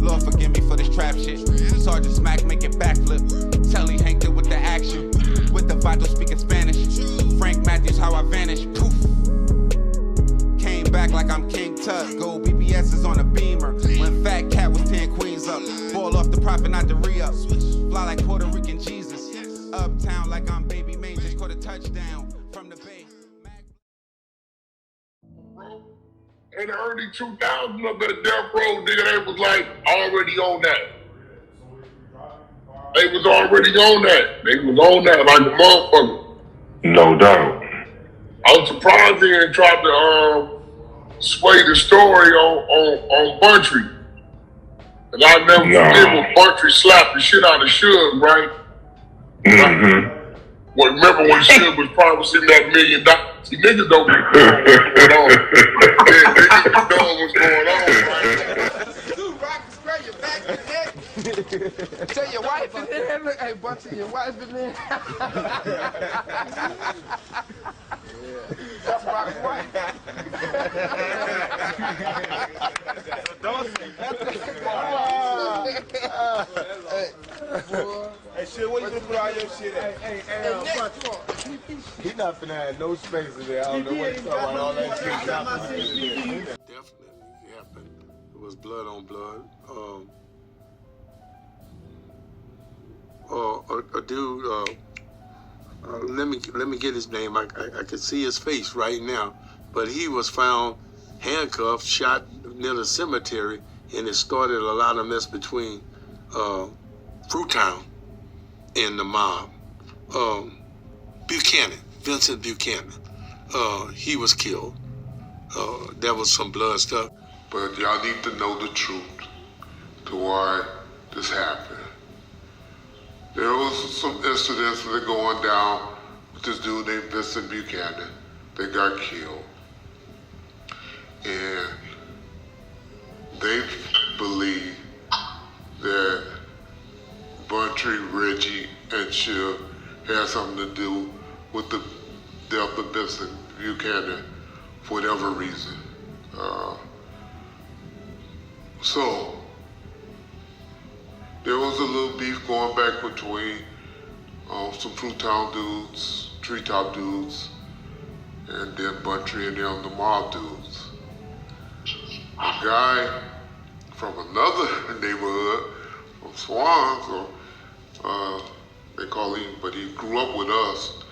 Lord forgive me for this trap shit. Sergeant Smack making backflip. Telly Hank did with the action. With the vital speaking Spanish. Frank Matthews, how I vanish. Poof. Came back like I'm King Tut. Gold BBS is on a beamer. When Fat Cat was 10 queens up. Ball off the profit, not the re-up. Fly like Puerto Rican Jesus. Uptown like I'm Baby May. Just caught a touchdown from the bay. In the early 2000s up at Death Row, nigga, they was like already on that. They was already on that. They was on that like a motherfucker. No doubt. I'm surprised they didn't try to sway the story on Bountry. And I never forget when Bountry slapped the shit out of Suge, right? Mm-hmm. Well, remember when Suge was promising that $1 million? See, niggas don't know what's going on. Yeah, niggas know what's going on, right? Dude, rock the spray, your back in the neck. Tell your wife in there. Look, hey, Bountry, your wife in there. That's Rock's wife. Hey, shit, where you gonna put all your shit at? Hey, He not finna have no space in there. I don't know what he's talking about. All that shit. Definitely happened. It was blood on blood. A dude. Let me get his name. I can see his face right now, but he was found handcuffed, shot near the cemetery, and it started a lot of mess between Fruitown and the mob. Buchanan, Vincent Buchanan, he was killed. There was some blood stuff. But y'all need to know the truth to why this happened. There was some incidents that are going down with this dude named Vincent Buchanan that got killed. And they believe that Bountry, Reggie, and Suge had something to do with the death of Vincent Buchanan for whatever reason. So there was a little beef going back between some Fruitown dudes, Treetop dudes, and then Bountry and them, the mob dudes. A guy from another neighborhood, from Swan, so they call him, but he grew up with us,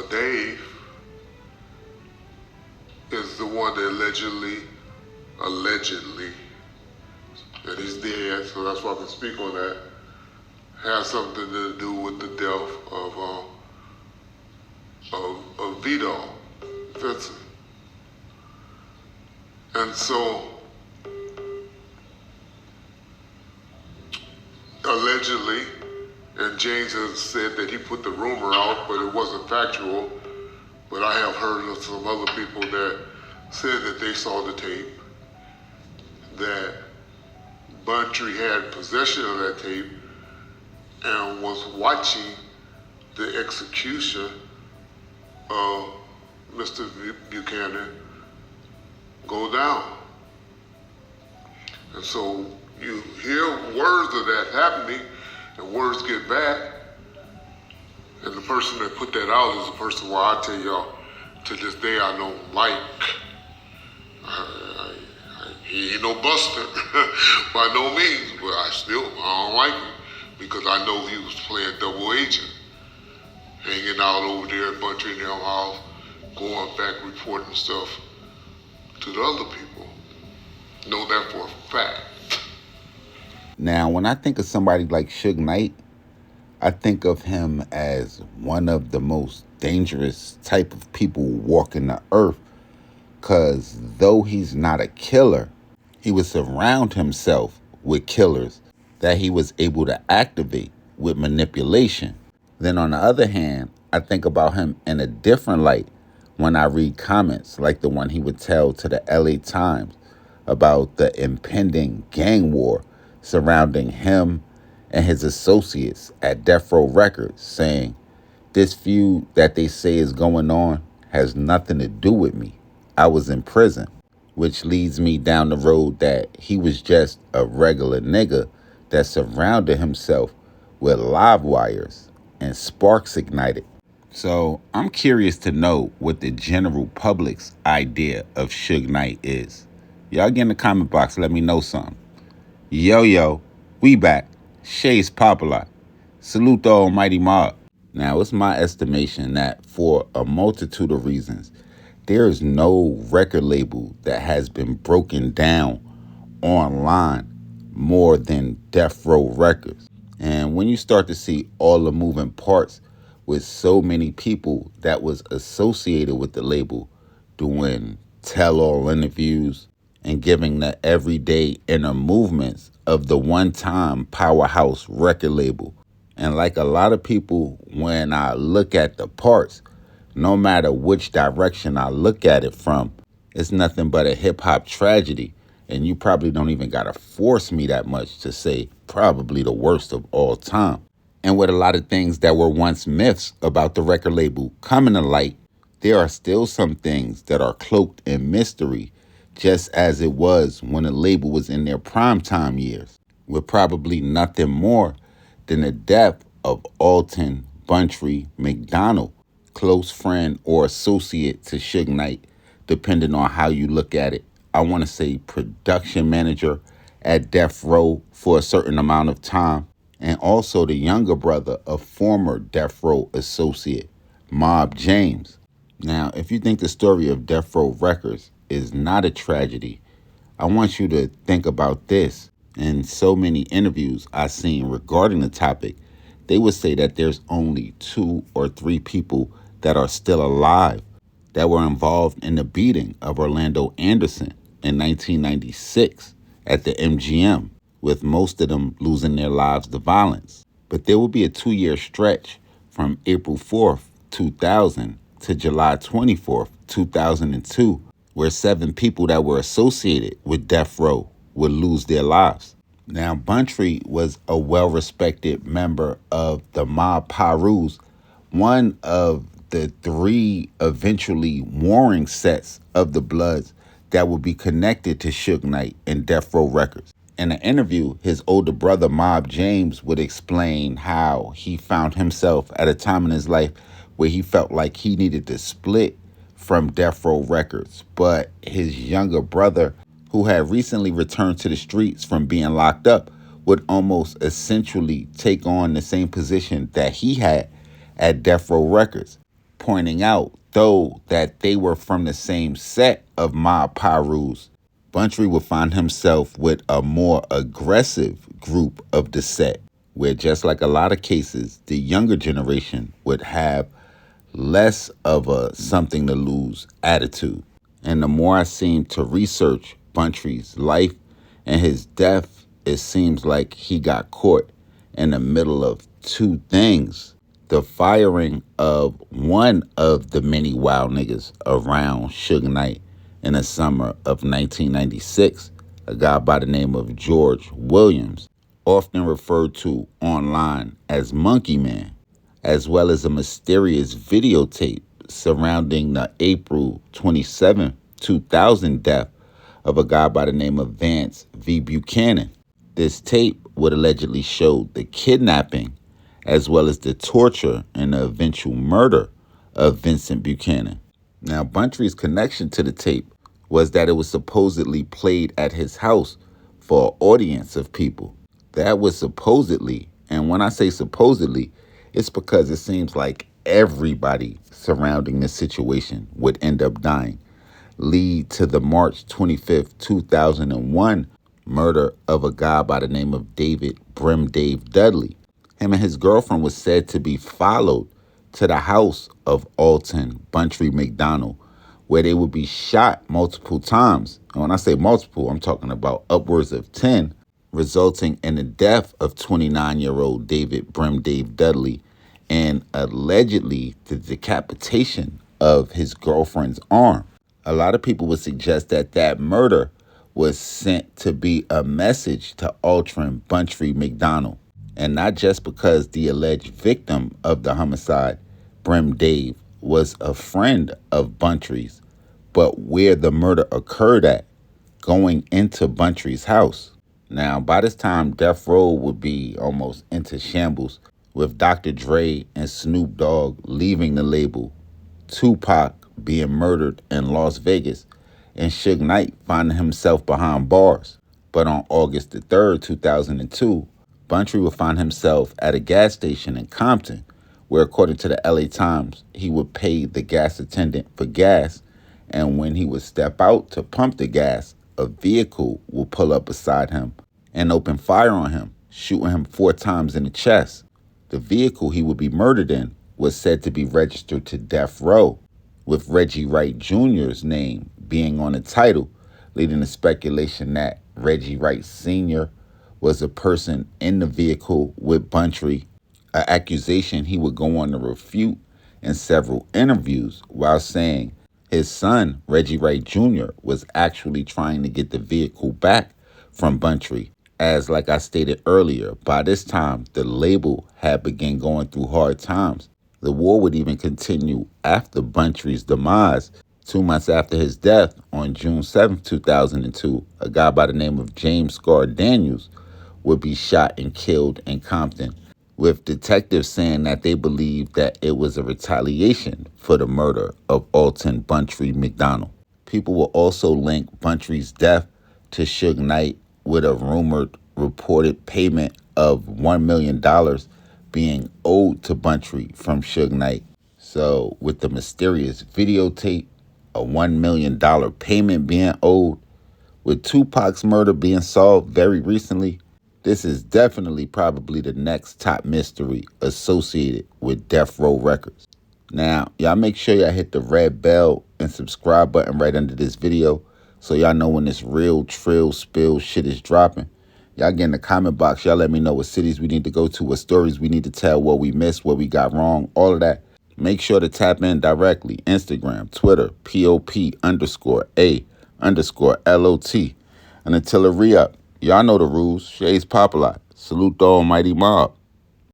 Dave, is the one that allegedly, and he's dead, so that's why I can speak on that, has something to do with the death of Vito, Vincent. And so, allegedly, and James has said that he put the rumor out, but it wasn't factual, but I have heard of some other people that said that they saw the tape, that Bountry had possession of that tape and was watching the execution of Mr. Buchanan go down. And so you hear words of that happening, and words get back, and the person that put that out is the person where I tell y'all, to this day I don't like. He ain't no buster by no means, but I don't like him because I know he was playing double agent, hanging out over there at Bountry and them house, going back reporting stuff to the other people. Know that for a fact. Now, when I think of somebody like Suge Knight, I think of him as one of the most dangerous type of people walking the earth, because though he's not a killer, he would surround himself with killers that he was able to activate with manipulation. Then on the other hand, I think about him in a different light when I read comments like the one he would tell to the LA Times about the impending gang war surrounding him and his associates at Death Row Records, saying, "This feud that they say is going on has nothing to do with me. I was in prison." which leads me down the road that he was just a regular nigga that surrounded himself with live wires and sparks ignited. So I'm curious to know what the general public's idea of Suge Knight is. Y'all get in the comment box, let me know something. Yo, we back. Shay's Popalot. Salute the almighty mob. Now, it's my estimation that for a multitude of reasons, there is no record label that has been broken down online more than Death Row Records. And when you start to see all the moving parts with so many people that was associated with the label doing tell-all interviews and giving the everyday inner movements of the one-time powerhouse record label. And like a lot of people, when I look at the parts, no matter which direction I look at it from, it's nothing but a hip-hop tragedy. And you probably don't even gotta force me that much to say probably the worst of all time. And with a lot of things that were once myths about the record label coming to light, there are still some things that are cloaked in mystery, just as it was when the label was in their primetime years, with probably nothing more than the death of Alton Bountry McDonald, close friend or associate to Suge Knight, depending on how you look at it. I want to say production manager at Death Row for a certain amount of time, and also the younger brother of former Death Row associate, MOBB James. Now, if you think the story of Death Row Records is not a tragedy, I want you to think about this. In so many interviews I've seen regarding the topic, they would say that there's only 2 or 3 people that are still alive that were involved in the beating of Orlando Anderson in 1996 at the MGM, with most of them losing their lives to violence. But there will be a 2-year stretch from April 4th, 2000 to July 24th, 2002, where 7 people that were associated with Death Row would lose their lives. Now, Bountry was a well-respected member of the MOBB Pirus, one of the 3 eventually warring sets of the Bloods that would be connected to Suge Knight and Death Row Records. In an interview, his older brother, MOBB James, would explain how he found himself at a time in his life where he felt like he needed to split from Death Row Records. But his younger brother, who had recently returned to the streets from being locked up, would almost essentially take on the same position that he had at Death Row Records, pointing out, though, that they were from the same set of MOBB Pirus, Bountry would find himself with a more aggressive group of the set, where just like a lot of cases, the younger generation would have less of a something to lose attitude. And the more I seem to research Bountry's life and his death, it seems like he got caught in the middle of 2 things. The firing of one of the many wild niggas around Suge Knight in the summer of 1996, a guy by the name of George Williams, often referred to online as Monkey Man, as well as a mysterious videotape surrounding the April 27, 2000 death of a guy by the name of Vance V. Buchanan. This tape would allegedly show the kidnapping as well as the torture and the eventual murder of Vincent Buchanan. Now, Bountry's connection to the tape was that it was supposedly played at his house for an audience of people. That was supposedly, and when I say supposedly, it's because it seems like everybody surrounding this situation would end up dying, lead to the March 25th, 2001 murder of a guy by the name of David Brim Dave Dudley. Him and his girlfriend was said to be followed to the house of Alton Bountry McDonald, where they would be shot multiple times. And when I say multiple, I'm talking about upwards of 10, resulting in the death of 29-year-old David Brim Dave Dudley and allegedly the decapitation of his girlfriend's arm. A lot of people would suggest that that murder was sent to be a message to Alton Bountry McDonald, and not just because the alleged victim of the homicide, Brim Dave, was a friend of Bountry's, but where the murder occurred at, going into Bountry's house. Now, by this time, Death Row would be almost into shambles, with Dr. Dre and Snoop Dogg leaving the label, Tupac being murdered in Las Vegas, and Suge Knight finding himself behind bars. But on August the 3rd, 2002, Bountry would find himself at a gas station in Compton, where, according to the LA Times, he would pay the gas attendant for gas, and when he would step out to pump the gas, a vehicle will pull up beside him and open fire on him, shooting him 4 times in the chest. The vehicle he would be murdered in was said to be registered to Death Row, with Reggie Wright Jr.'s name being on the title, leading to speculation that Reggie Wright Sr. was a person in the vehicle with Bountry, an accusation he would go on to refute in several interviews, while saying his son, Reggie Wright Jr., was actually trying to get the vehicle back from Bountry, as, like I stated earlier, by this time, the label had begun going through hard times. The war would even continue after Bountry's demise. 2 months after his death, on June 7, 2002, a guy by the name of James Scar Daniels would be shot and killed in Compton, with detectives saying that they believed that it was a retaliation for the murder of Alton Bountry McDonald. People will also link Bountry's death to Suge Knight, with a rumored reported payment of $1 million being owed to Bountry from Suge Knight. So with the mysterious videotape, a $1 million payment being owed, with Tupac's murder being solved very recently, this is definitely probably the next top mystery associated with Death Row Records. Now, y'all make sure y'all hit the red bell and subscribe button right under this video so y'all know when this real trill spill shit is dropping. Y'all get in the comment box. Y'all let me know what cities we need to go to, what stories we need to tell, what we missed, what we got wrong, all of that. Make sure to tap in directly. Instagram, Twitter, POP_A_LOT. And until a re-up, y'all know the rules. Shay's Popalot. Salute the almighty mob.